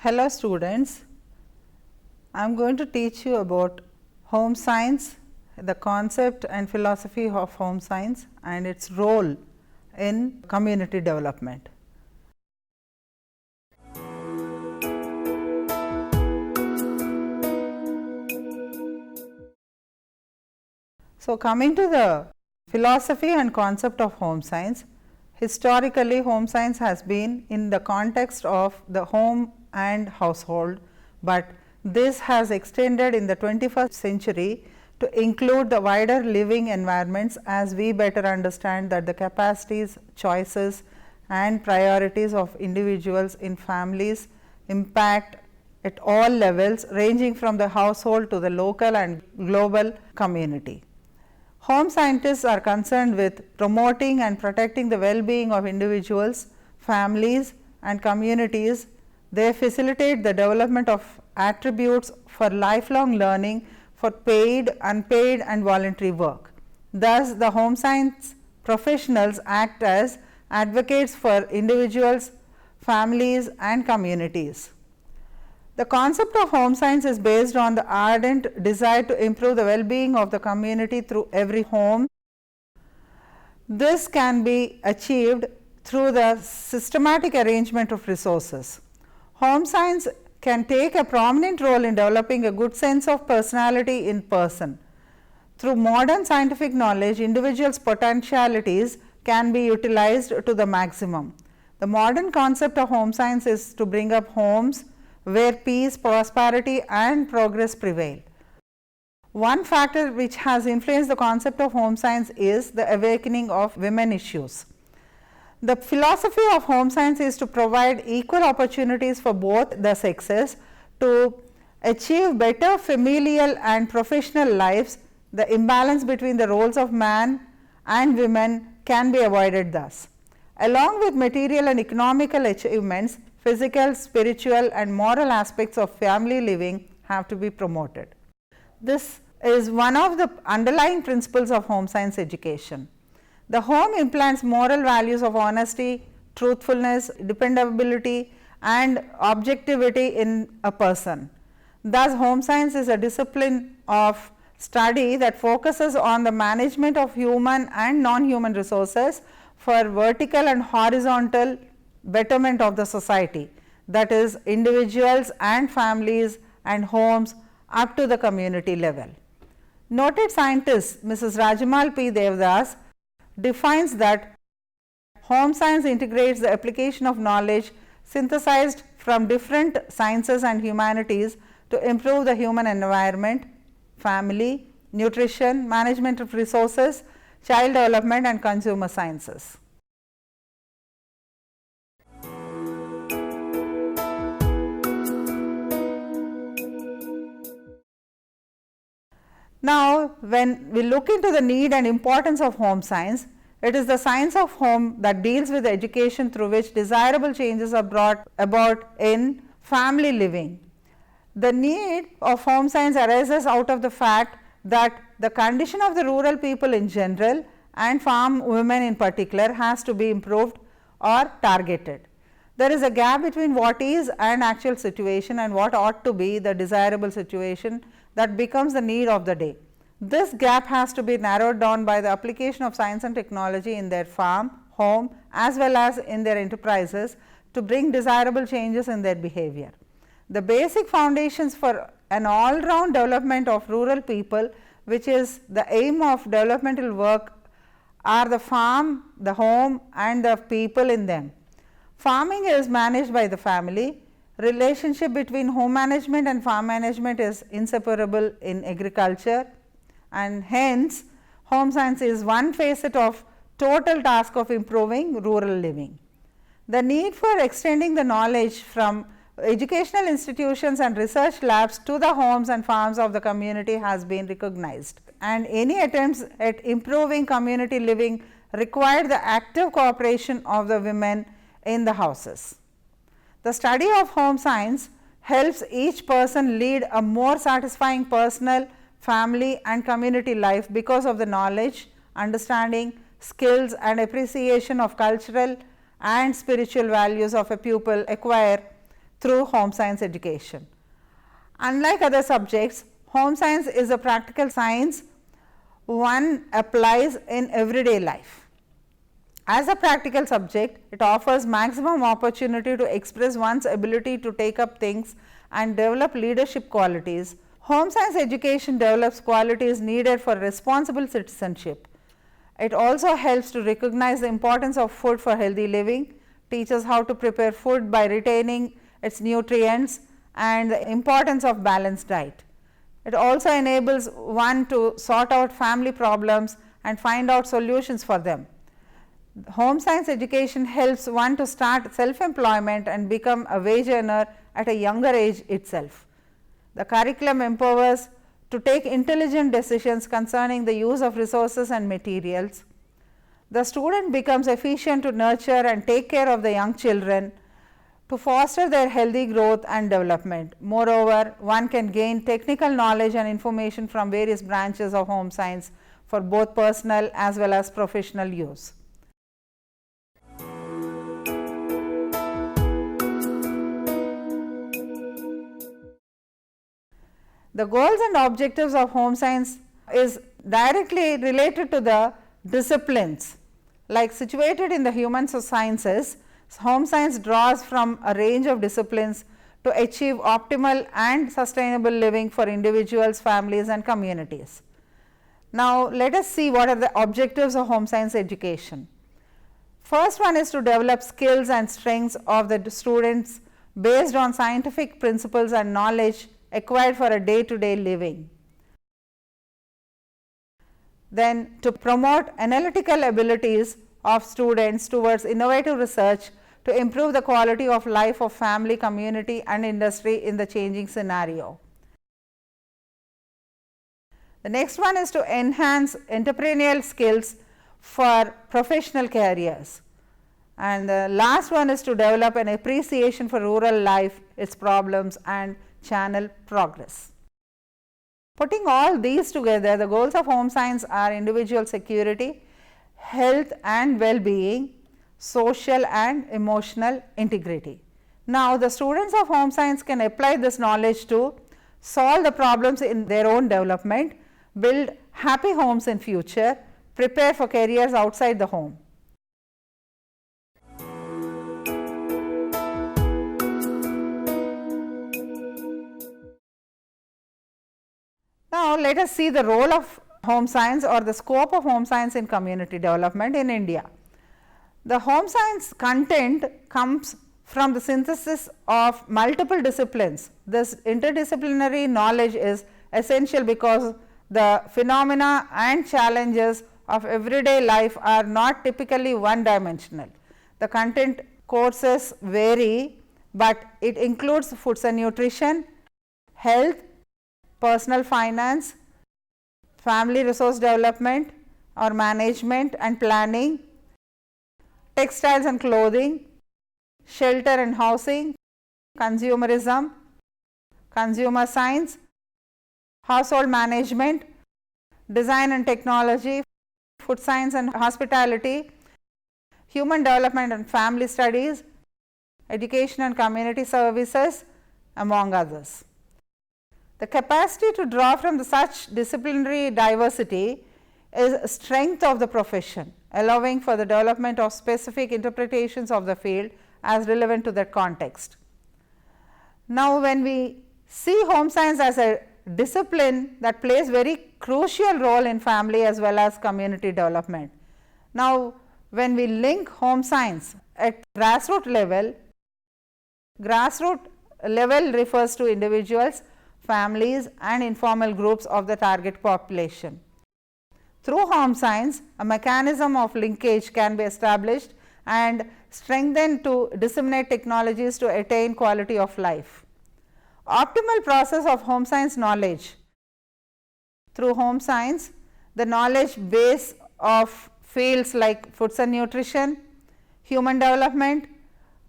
Hello students, I am going to teach you about home science, the concept and philosophy of home science and its role in community development. So, coming to the philosophy and concept of home science, historically home science has been in the context of the home and household, but this has extended in the 21st century to include the wider living environments as we better understand that the capacities, choices and priorities of individuals in families impact at all levels ranging from the household to the local and global community. Home scientists are concerned with promoting and protecting the well-being of individuals, families and communities. They facilitate the development of attributes for lifelong learning for paid, unpaid and voluntary work. Thus, the home science professionals act as advocates for individuals, families and communities. The concept of home science is based on the ardent desire to improve the well-being of the community through every home. This can be achieved through the systematic arrangement of resources. Home science can take a prominent role in developing a good sense of personality in person. Through modern scientific knowledge, individuals' potentialities can be utilized to the maximum. The modern concept of home science is to bring up homes where peace, prosperity and progress prevail. One factor which has influenced the concept of home science is the awakening of women issues. The philosophy of home science is to provide equal opportunities for both the sexes to achieve better familial and professional lives. The imbalance between the roles of man and women can be avoided thus. Along with material and economical achievements, physical, spiritual and moral aspects of family living have to be promoted. This is one of the underlying principles of home science education. The home implants moral values of honesty, truthfulness, dependability and objectivity in a person. Thus, home science is a discipline of study that focuses on the management of human and non-human resources for vertical and horizontal betterment of the society, that is individuals and families and homes up to the community level. Noted scientist Mrs. Rajamal P. Devdas defines that home science integrates the application of knowledge synthesized from different sciences and humanities to improve the human environment, family, nutrition, management of resources, child development and consumer sciences. Now, when we look into the need and importance of home science, it is the science of home that deals with education through which desirable changes are brought about in family living. The need of home science arises out of the fact that the condition of the rural people in general and farm women in particular has to be improved or targeted. There is a gap between what is an actual situation and what ought to be the desirable situation that becomes the need of the day. This gap has to be narrowed down by the application of science and technology in their farm, home as well as in their enterprises to bring desirable changes in their behavior. The basic foundations for an all-round development of rural people, which is the aim of developmental work, are the farm, the home and the people in them. Farming is managed by the family. Relationship between home management and farm management is inseparable in agriculture, and hence home science is one facet of total task of improving rural living. The need for extending the knowledge from educational institutions and research labs to the homes and farms of the community has been recognized, and any attempts at improving community living require the active cooperation of the women in the houses. The study of home science helps each person lead a more satisfying personal, family and community life because of the knowledge, understanding, skills and appreciation of cultural and spiritual values of a pupil acquire through home science education. Unlike other subjects, home science is a practical science one applies in everyday life. As a practical subject, it offers maximum opportunity to express one's ability to take up things and develop leadership qualities. Home science education develops qualities needed for responsible citizenship. It also helps to recognize the importance of food for healthy living, teaches how to prepare food by retaining its nutrients, and the importance of balanced diet. It also enables one to sort out family problems and find out solutions for them. Home science education helps one to start self-employment and become a wage earner at a younger age itself. The curriculum empowers to take intelligent decisions concerning the use of resources and materials. The student becomes efficient to nurture and take care of the young children to foster their healthy growth and development. Moreover, one can gain technical knowledge and information from various branches of home science for both personal as well as professional use. The goals and objectives of home science is directly related to the disciplines. Like situated in the human sciences, home science draws from a range of disciplines to achieve optimal and sustainable living for individuals, families and communities. Now, let us see what are the objectives of home science education. First one is to develop skills and strengths of the students based on scientific principles and knowledge acquired for a day-to-day living. Then to promote analytical abilities of students towards innovative research to improve the quality of life of family, community and industry in the changing scenario. The next one is to enhance entrepreneurial skills for professional careers. And the last one is to develop an appreciation for rural life, its problems and channel progress. Putting all these together, the goals of home science are individual security, health and well-being, social and emotional integrity. Now, the students of home science can apply this knowledge to solve the problems in their own development, build happy homes in future, prepare for careers outside the home. Now, let us see the role of home science or the scope of home science in community development in India. The home science content comes from the synthesis of multiple disciplines. This interdisciplinary knowledge is essential because the phenomena and challenges of everyday life are not typically one dimensional. The content courses vary, but it includes foods and nutrition, health, personal finance, family resource development or management and planning, textiles and clothing, shelter and housing, consumerism, consumer science, household management, design and technology, food science and hospitality, human development and family studies, education and community services, among others. The capacity to draw from such disciplinary diversity is a strength of the profession, allowing for the development of specific interpretations of the field as relevant to that context. Now, when we see home science as a discipline that plays very crucial role in family as well as community development. Now, when we link home science at grassroots level refers to individuals, families and informal groups of the target population. Through home science, a mechanism of linkage can be established and strengthened to disseminate technologies to attain quality of life. Optimal process of home science knowledge. Through home science, the knowledge base of fields like foods and nutrition, human development,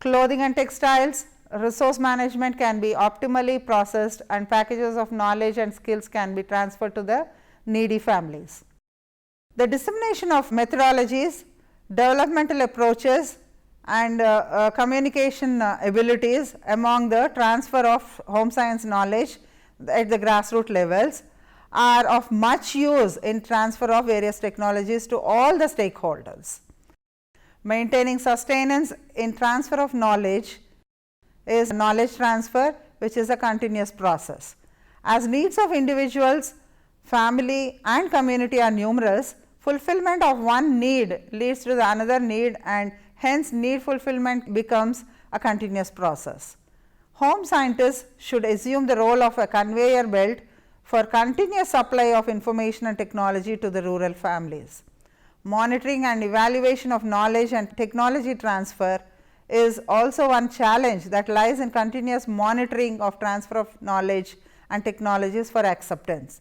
clothing and textiles, resource management can be optimally processed and packages of knowledge and skills can be transferred to the needy families. The dissemination of methodologies, developmental approaches, and communication abilities among the transfer of home science knowledge at the grassroots levels are of much use in transfer of various technologies to all the stakeholders. Maintaining sustenance in transfer of knowledge is knowledge transfer, which is a continuous process. As needs of individuals, family and community are numerous, fulfillment of one need leads to the another need, and hence need fulfillment becomes a continuous process. Home scientists should assume the role of a conveyor belt for continuous supply of information and technology to the rural families. Monitoring and evaluation of knowledge and technology transfer is also one challenge that lies in continuous monitoring of transfer of knowledge and technologies for acceptance.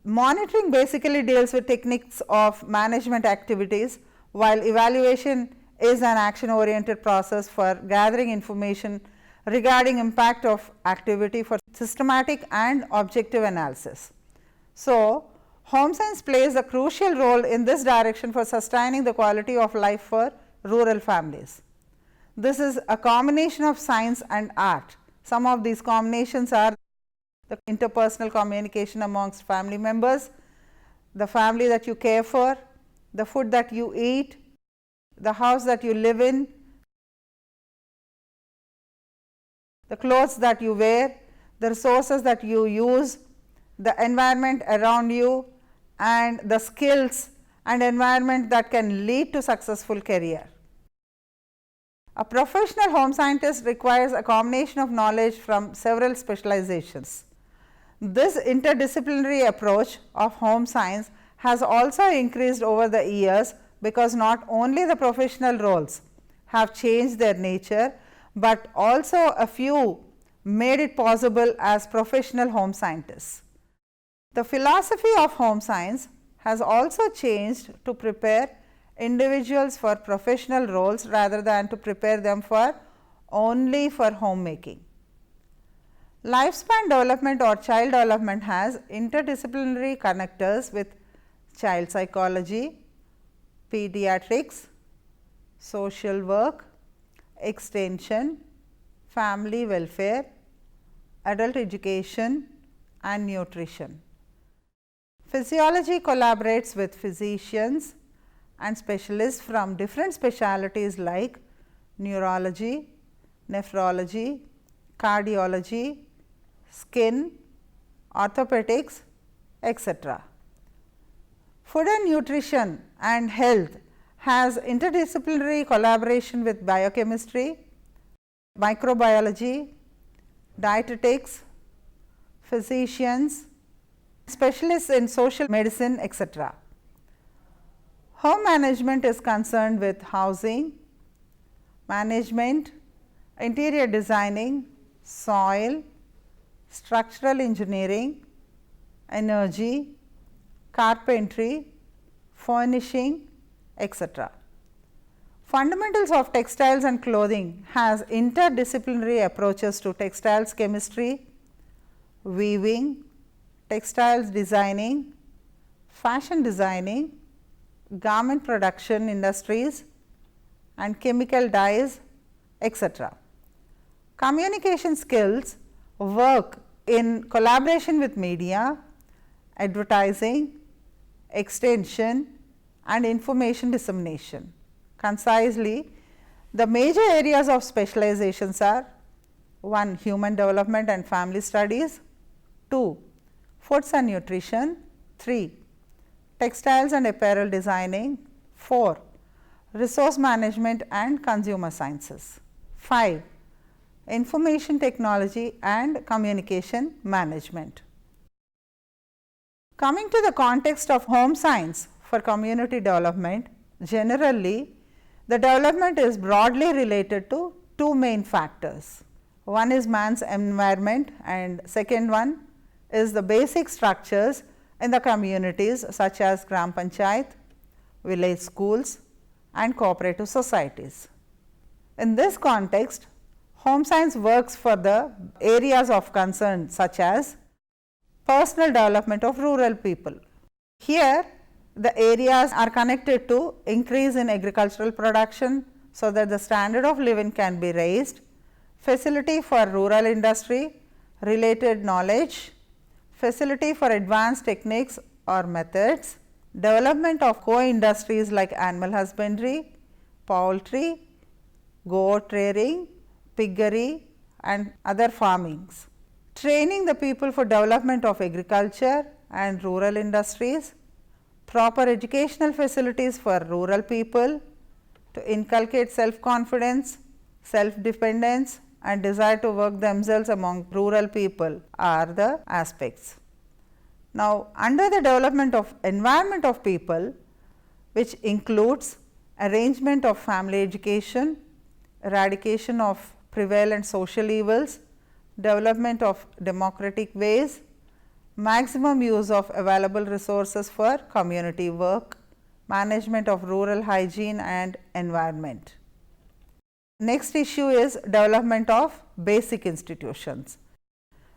Monitoring basically deals with techniques of management activities, while evaluation is an action oriented process for gathering information regarding impact of activity for systematic and objective analysis. So, home science plays a crucial role in this direction for sustaining the quality of life for rural families. This is a combination of science and art. Some of these combinations are the interpersonal communication amongst family members, the family that you care for, the food that you eat, the house that you live in, the clothes that you wear, the resources that you use, the environment around you, and the skills and environment that can lead to successful career. A professional home scientist requires a combination of knowledge from several specializations. This interdisciplinary approach of home science has also increased over the years, because not only the professional roles have changed their nature, but also a few made it possible as professional home scientists. The philosophy of home science has also changed to prepare individuals for professional roles rather than to prepare them for only for homemaking. Lifespan development or child development has interdisciplinary connectors with child psychology, pediatrics, social work, extension, family welfare, adult education and nutrition. Physiology collaborates with physicians and specialists from different specialties like neurology, nephrology, cardiology, skin, orthopedics, etc. Food and nutrition and health has interdisciplinary collaboration with biochemistry, microbiology, dietetics, physicians, specialists in social medicine, etc. Home management is concerned with housing, management, interior designing, soil, structural engineering, energy, carpentry, furnishing, etc. Fundamentals of textiles and clothing has interdisciplinary approaches to textiles chemistry, weaving, textiles designing, fashion designing, garment production industries and chemical dyes, etc. Communication skills work in collaboration with media, advertising, extension and information dissemination. Concisely, the major areas of specializations are: 1. Human development and family studies, 2. Foods and nutrition, 3. Textiles and apparel designing, 4. Resource management and consumer sciences, 5. Information technology and communication management. Coming to the context of home science for community development, generally the development is broadly related to two main factors. One is man's environment and second one is the basic structures in the communities such as Gram Panchayat, village schools and cooperative societies. In this context, home science works for the areas of concern such as personal development of rural people. Here the areas are connected to increase in agricultural production, so that the standard of living can be raised, facility for rural industry, related knowledge, facility for advanced techniques or methods, development of co-industries like animal husbandry, poultry, goat rearing, piggery and other farmings. Training the people for development of agriculture and rural industries, proper educational facilities for rural people to inculcate self-confidence, self-dependence and desire to work themselves among rural people are the aspects. Now, under the development of environment of people, which includes arrangement of family education, eradication of prevalent social evils, development of democratic ways, maximum use of available resources for community work, management of rural hygiene and environment. Next issue is development of basic institutions,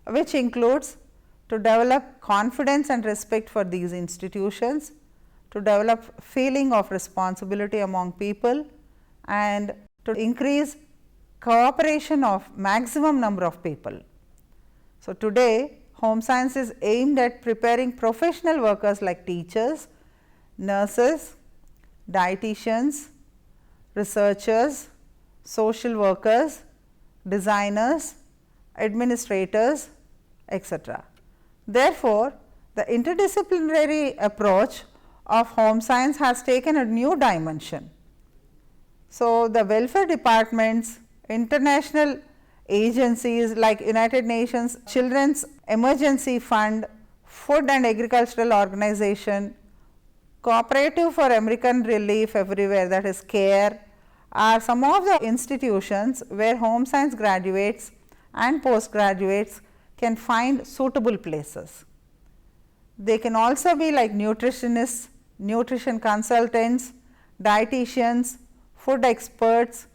which includes to develop confidence and respect for these institutions, to develop feeling of responsibility among people and to increase cooperation of maximum number of people. So, today home science is aimed at preparing professional workers like teachers, nurses, dietitians, researchers, social workers, designers, administrators, etc. Therefore, the interdisciplinary approach of home science has taken a new dimension. So, the welfare departments, international agencies like United Nations Children's Emergency Fund, Food and Agricultural Organization, Cooperative for American Relief Everywhere, that is CARE, are some of the institutions where home science graduates and postgraduates can find suitable places. They can also be like nutritionists, nutrition consultants, dietitians, food experts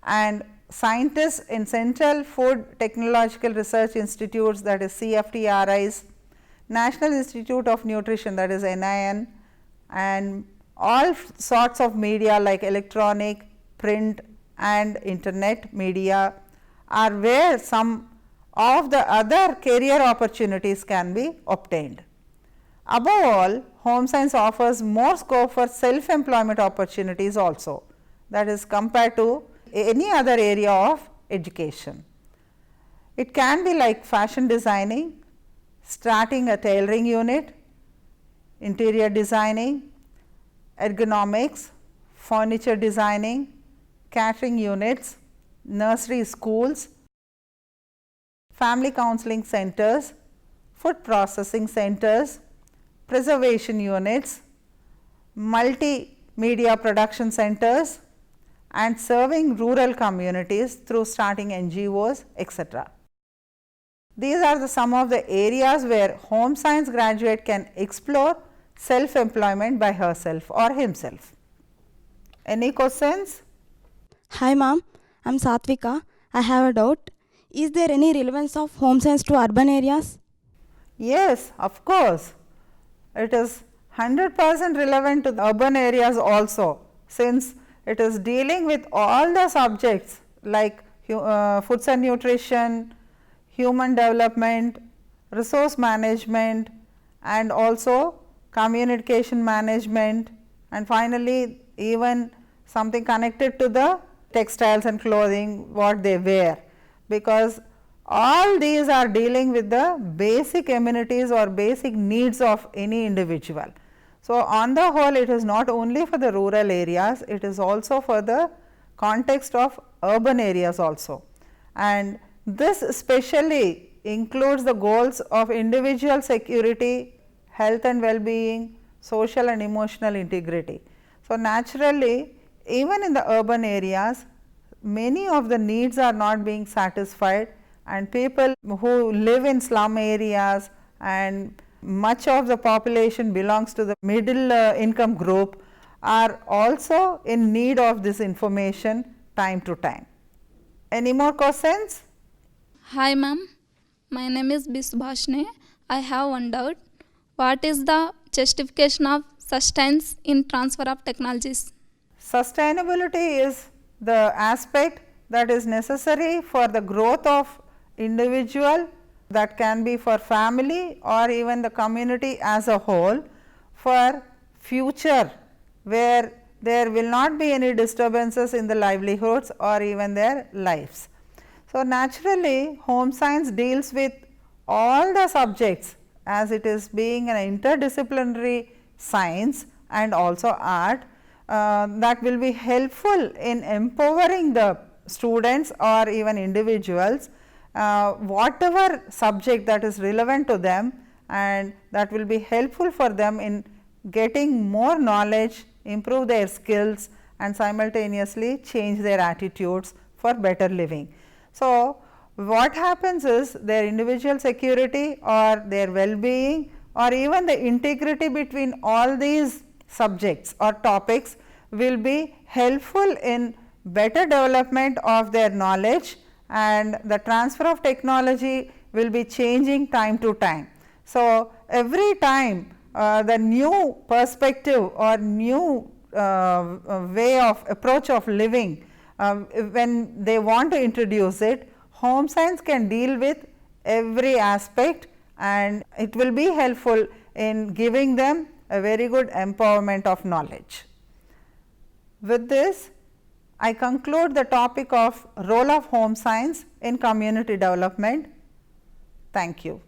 and scientists in Central Food Technological Research Institutes, that is CFTRIs, National Institute of Nutrition, that is NIN, and all sorts of media like electronic, print and internet media are where some of the other career opportunities can be obtained. Above all, home science offers more scope for self-employment opportunities also, that is compared to any other area of education. It can be like fashion designing, starting a tailoring unit, interior designing, ergonomics, furniture designing, catering units, nursery schools, family counseling centers, food processing centers, preservation units, multimedia production centers and serving rural communities through starting NGOs, etc. These are some of the areas where home science graduate can explore self-employment by herself or himself. Any questions? Hi ma'am, I am Satvika. I have a doubt. Is there any relevance of home science to urban areas? Yes, of course. It is 100% relevant to the urban areas also, since it is dealing with all the subjects like foods and nutrition, human development, resource management and also communication management and finally, even something connected to the textiles and clothing, what they wear, because all these are dealing with the basic amenities or basic needs of any individual. So, on the whole it is not only for the rural areas, it is also for the context of urban areas also, and this especially includes the goals of individual security, health and well-being, social and emotional integrity. So, naturally even in the urban areas many of the needs are not being satisfied and people who live in slum areas and much of the population belongs to the middle income group are also in need of this information time to time. Any more questions? Hi ma'am, my name is B. Subhashne. I have one doubt. What is the justification of sustenance in transfer of technologies? Sustainability is the aspect that is necessary for the growth of individual, that can be for family or even the community as a whole, for future where there will not be any disturbances in the livelihoods or even their lives. So, naturally home science deals with all the subjects, as it is being an interdisciplinary science and also art, that will be helpful in empowering the students or even individuals, whatever subject that is relevant to them, and that will be helpful for them in getting more knowledge, improve their skills and simultaneously change their attitudes for better living. So, what happens is their individual security or their well-being or even the integrity between all these subjects or topics will be helpful in better development of their knowledge, and the transfer of technology will be changing time to time. So, every time the new perspective or new way of approach of living, when they want to introduce it, home science can deal with every aspect and it will be helpful in giving them a very good empowerment of knowledge. With this, I conclude the topic of role of home science in community development. Thank you.